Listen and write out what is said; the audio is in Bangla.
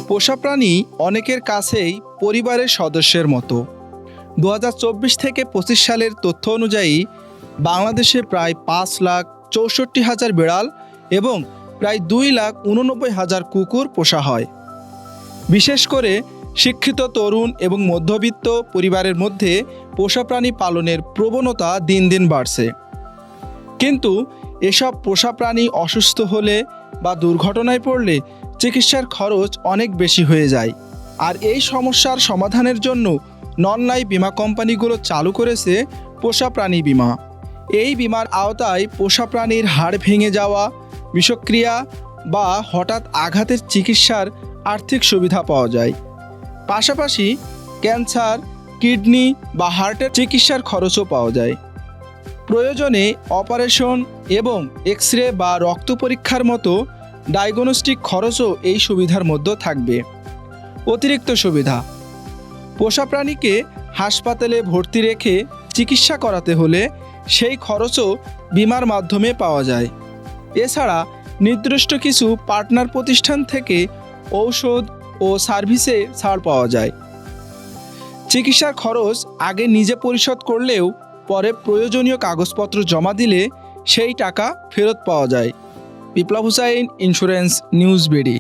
পোষা প্রাণী অনেকের কাছেই পরিবারের সদস্যের মতো। 2024 থেকে 25 সালের তথ্য অনুযায়ী বাংলাদেশে প্রায় 5,64,000 বিড়াল এবং প্রায় 2,89,000 কুকুর পোষা হয়। বিশেষ করে শিক্ষিত তরুণ এবং মধ্যবিত্ত পরিবারের মধ্যে পোষা প্রাণী পালনের প্রবণতা দিন দিন বাড়ছে। কিন্তু এসব পোষা প্রাণী অসুস্থ হলে বা দুর্ঘটনায় পড়লে চিকিৎসার খরচ অনেক বেশি হয়ে যায়। আর এই সমস্যার সমাধানের জন্য নন লাইফ বিমা কোম্পানিগুলো চালু করেছে পোষা প্রাণী বিমা। এই বিমার আওতায় পোষা প্রাণীর হাড় ভেঙে যাওয়া, বিষক্রিয়া বা হঠাৎ আঘাতের চিকিৎসার আর্থিক সুবিধা পাওয়া যায়। পাশাপাশি ক্যান্সার, কিডনি বা হার্টের চিকিৎসার খরচও পাওয়া যায়। প্রয়োজনে অপারেশন এবং এক্স রে বা রক্ত পরীক্ষার মতো ডায়াগনস্টিক খরচও এই সুবিধার মধ্যে থাকবে। অতিরিক্ত সুবিধা: পোষা প্রাণীকে হাসপাতালে ভর্তি রেখে চিকিৎসা করাতে হলে সেই খরচও বিমার মাধ্যমে পাওয়া যায়। এছাড়া নির্দিষ্ট কিছু পার্টনার প্রতিষ্ঠান থেকে ঔষধ ও সার্ভিসে ছাড় পাওয়া যায়। চিকিৎসার খরচ আগে নিজে পরিশোধ করলেও পরে প্রয়োজনীয় কাগজপত্র জমা দিলে সেই টাকা ফেরত পাওয়া যায়। বিপ্লব হুসাইন, ইন্স্যুরেন্স নিউজ বিডি।